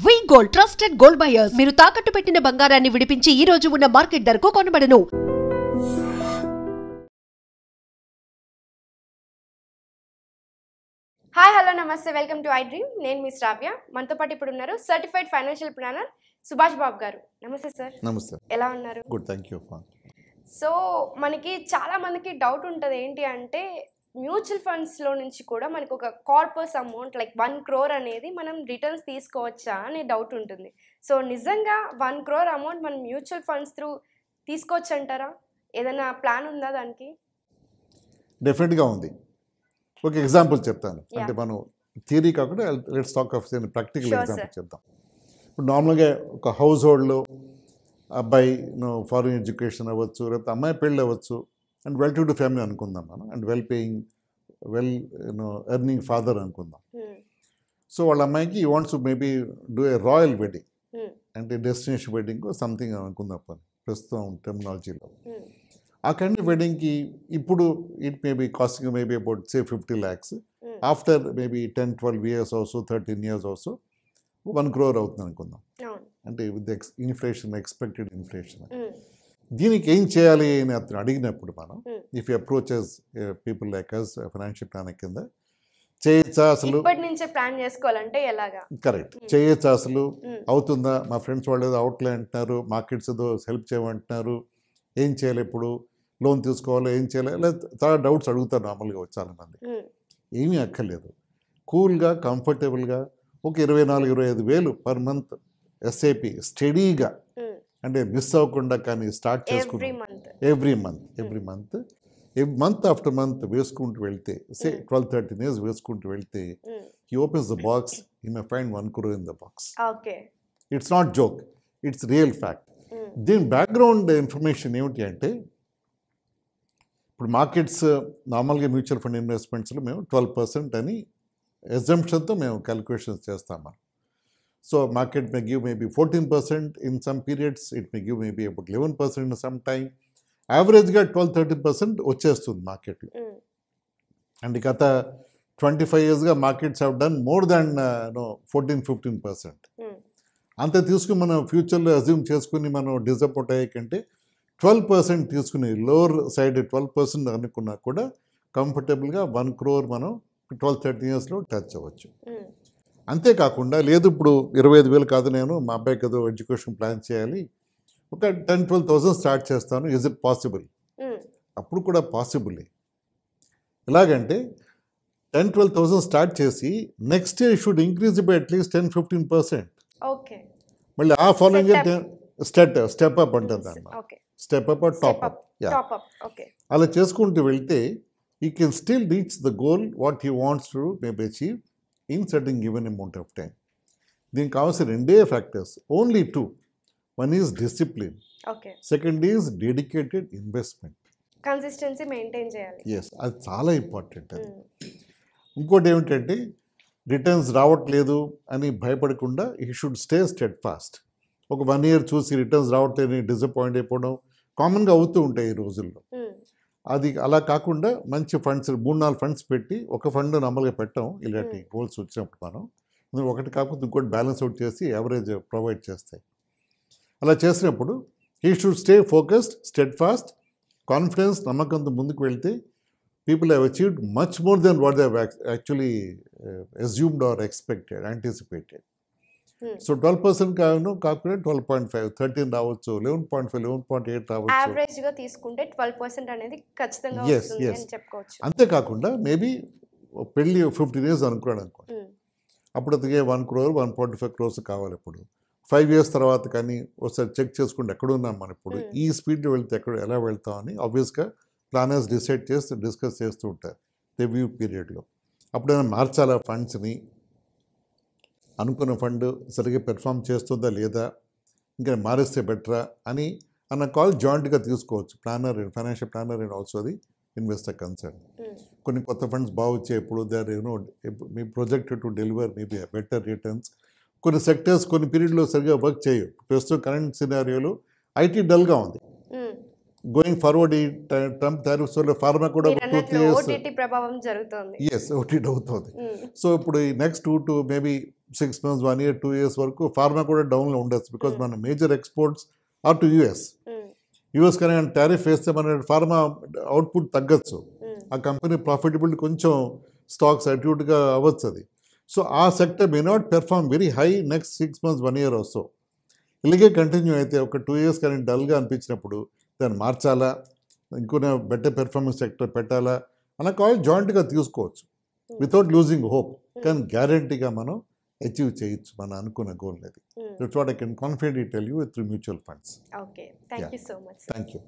వి gold trusted gold buyers. మీరు తాకట్టు పెట్టిన బంగారాన్ని విడిపించి ఈ రోజు ఉన్న మార్కెట్ ధరకు కొనబడను. హాయ్ హలో నమస్తే, వెల్కమ్ టు ఐ డ్రీమ్. నేను మీ శ్రావ్య. మనతో పాటు ఇప్పుడు ఉన్నారు certified financial planner Subhash Babu గారు. నమస్తే సార్. నమస్తే. ఎలా ఉన్నారు? Good, thank you. సో మనకి చాలా మందికి డౌట్ ఉంటుంది, ఏంటి అంటే మ్యూచువల్ ఫండ్స్లో నుంచి కూడా మనకు ఒక కార్పస్ అమౌంట్ లైక్ 1 crore అనేది మనం రిటర్న్స్ తీసుకోవచ్చా అనే డౌట్ ఉంటుంది. సో నిజంగా 1 crore అమౌంట్ మనం మ్యూచువల్ ఫండ్స్ త్రూ తీసుకోవచ్చు అంటారా? ఏదైనా ప్లాన్ ఉందా దానికి? డెఫినెట్గా ఉంది. ఒక ఎగ్జాంపుల్ చెప్తాను. అంటే మనం థియరీ కాకుండా let's talk of practical example చెప్తాం. ఇప్పుడు నార్మల్గా ఒక హౌస్ హోల్డ్లో అబ్బాయి ఫారిన్ ఎడ్యుకేషన్ అవ్వచ్చు, లేకపోతే అమ్మాయి పెళ్ళి అవ్వచ్చు, and well to do family అనుకుందాం మనం, and well paying earning father అనుకుందాం. సో వాళ్ళ అమ్మాయికి ఈ wants maybe do a royal wedding, అంటే డెస్టినేషన్ వెడ్డింగ్ సంథింగ్ అనుకుందాం ప్రస్తుతం టెర్మినాలజీలో. ఆ కైండ్ ఆఫ్ వెడ్డింగ్కి ఇప్పుడు it maybe costing maybe about say 50 lakhs. After maybe 10-12 years also, 13 years also 1 crore అవుతుంది అనుకుందాం. అంటే విత్ ఇన్ఫ్లేషన్, ఎక్స్పెక్టెడ్ ఇన్ఫ్లేషన్. దీనికి ఏం చేయాలి అని అతను అడిగినప్పుడు మనం if you approaches people like us financial planner కింద చేయొచ్చా అసలు, ఇప్పటి నుంచే ప్లాన్ చేసుకోవాలంటే ఎలాగా? కరెక్ట్, చేయొచ్చా అసలు, అవుతుందా, మా ఫ్రెండ్స్ వాళ్ళు ఏదో అవుట్లే అంటున్నారు, మార్కెట్స్ ఏదో హెల్ప్ చేయమంటున్నారు, ఏం చేయాలి, ఇప్పుడు లోన్ తీసుకోవాలో ఏం చేయాలి, లేదా చాలా డౌట్స్ అడుగుతారు నార్మల్గా చాలామంది. ఏమీ అక్కర్లేదు. కూల్గా, కంఫర్టబుల్గా ఒక 24-25 వేలు పర్ మంత్ ఎస్ఐపి స్టడీగా, అంటే మిస్ అవ్వకుండా కానీ స్టార్ట్ చేసుకుంటాం ఎవ్రీ మంత్ ఆఫ్టర్ మంత్ వేసుకుంటూ వెళ్తే, సే 12-13 years వేసుకుంటూ వెళ్తే, he opens the box, he may find 1 crore in the box. It's not joke, it's real fact. దీని బ్యాక్గ్రౌండ్ ఇన్ఫర్మేషన్ ఏమిటి అంటే, ఇప్పుడు మార్కెట్స్ నార్మల్గా మ్యూచువల్ ఫండ్ ఇన్వెస్ట్మెంట్స్లో మేము 12% అని ఎగ్జంప్షన్తో మేము క్యాలిక్యులేషన్స్ చేస్తాము. So market may give maybe 14% in some periods, it may give maybe about 11% in some time. యావరేజ్గా 12-13% వచ్చేస్తుంది మార్కెట్లో. అండ్ గత 25 yearsగా markets have done more than 14-15%. అంత తీసుకుని మనం ఫ్యూచర్లో అజ్యూమ్ చేసుకుని మనం డిసప్పాయింట్ అయ్యే కంటే 12% తీసుకుని లోవర్ సైడ్ 12% అనుకున్నా కూడా కంఫర్టబుల్గా 1 crore మనం 12-13 yearsలో టచ్ అవ్వచ్చు. అంతేకాకుండా లేదు ఇప్పుడు 25 వేలు కాదు, నేను మా అబ్బాయికి ఏదో ఎడ్యుకేషన్ ప్లాన్ చేయాలి, ఒక 10-12,000 స్టార్ట్ చేస్తాను, ఈజ్ ఇట్ పాసిబుల్? అప్పుడు కూడా పాసిబుల్. ఎలాగంటే 10-12,000 స్టార్ట్ చేసి next year should increase by at least 10-15%. మళ్ళీ ఆ ఫాలోయింగ్ స్టెప్ అప్ అంటుంది అన్నమాట. Step up or top up. అలా చేసుకుంటూ వెళ్తే he can still reach the goal what he wants to maybe achieve in certain given amount of time. దీనికి కావాల్సిన 2 factors, only 2. One is discipline, second is dedicated investment, consistency maintain చేయాలి. Yes, అది చాలా important. అది ఇంకోటి ఏమిటంటే returns రావట్లేదు అని భయపడకుండా he should stay steadfast. ఒక 1 year చూసి రిటర్న్స్ రావట్లేదని డిసప్పాయింట్ అయిపోవడం కామన్గా అవుతూ ఉంటాయి ఈ రోజుల్లో. అది అలా కాకుండా మంచి ఫండ్స్ 3-4 ఫండ్స్ పెట్టి, ఒక ఫండ్ నార్మల్గా పెట్టాం ఇలాంటి గోల్స్ వచ్చినప్పుడు మనం ఒకటి కాకపోతే ఇంకోటి బ్యాలెన్స్ అవుట్ చేసి యావరేజ్ ప్రొవైడ్ చేస్తాయి. అలా చేసినప్పుడు he should stay focused, steadfast, confidence, నమ్మకంతో ముందుకు వెళ్తే people have achieved much more than what they have actually assumed or expected, anticipated. So 12% కాకుండా 12.5, 13 రావచ్చు, 11.5, 11.8 రావచ్చు. యావరేజ్ గా తీసుకుంటే 12% అనేది ఖచ్చితంగా వస్తుంది అని చెప్పుకోవచ్చు. అంతేకాకుండా మేబీ పెళ్ళి 15 years అనుకున్నాడు అనుకోండి, అప్పుడు అతనికి 1 crore 1.5 crores కావాలి. ఇప్పుడు 5 years తర్వాత కానీ ఒకసారి చెక్ చేసుకుంటే ఎక్కడున్నాం మనం, ఇప్పుడు ఈ స్పీడ్లో వెళ్తే ఎలా వెళ్తామని ఆబ్వియస్గా ప్లానర్స్ డిస్కస్ చేస్తూ ఉంటారు రివ్యూ పీరియడ్లో. అప్పుడైనా మార్చాలా ఫండ్స్ని, అనుకున్న ఫండ్ సరిగ్గా పెర్ఫామ్ చేస్తుందా లేదా, ఇంకా మారిస్తే బెటరా అన్న కాల్ జాయింట్గా తీసుకోవచ్చు, planner and financial planner and also the investor concern. కొన్ని కొత్త ఫండ్స్ బాగా వచ్చేప్పుడు they are me projected to deliver maybe better returns. కొన్ని సెక్టర్స్ కొన్ని పీరియడ్లో సరిగ్గా వర్క్ చేయవు. ప్రస్తుతం కరెంట్ సినారియోలో ఐటీ డల్గా ఉంది. గోయింగ్ ఫార్వర్డ్ ఈ ట్రంప్ టారిఫ్స్ వల్ల ఫార్మా కూడా 2-3 years ఓటీటీ ప్రభావం జరుగుతుంది. ఎస్, ఓటీటీ అవుతుంది. సో ఇప్పుడు ఈ next 2 to maybe 6 months, 1 year, 2 years వరకు ఫార్మా కూడా డౌన్లో ఉండొచ్చు. బికాజ్ మన major exports are to US. US కానీ టారిఫ్ వేస్తే మన ఫార్మా అవుట్పుట్ తగ్గచ్చు. ఆ కంపెనీ ప్రాఫిటబిలిటీ కొంచెం స్టాక్స్ అట్యూట్గా అవ్వచ్చు అది. సో ఆ sector may not perform very high next 6 months, 1 year also. ఇలాగే కంటిన్యూ అయితే ఒక 2 years కానీ డల్గా అనిపించినప్పుడు దాన్ని మార్చాలా, ఇంకొన బెటర్ పెర్ఫార్మెన్స్ సెక్టర్ పెట్టాలా అన్న కాల్ జాయింట్గా తీసుకోవచ్చు వితౌట్ లూజింగ్ హోప్. కానీ గ్యారంటీగా మనం అచీవ్ చేయొచ్చు మనం అనుకున్న గోల్ అది. That's what I can confidently tell you through mutual funds. Okay, thank you so much. Thank you.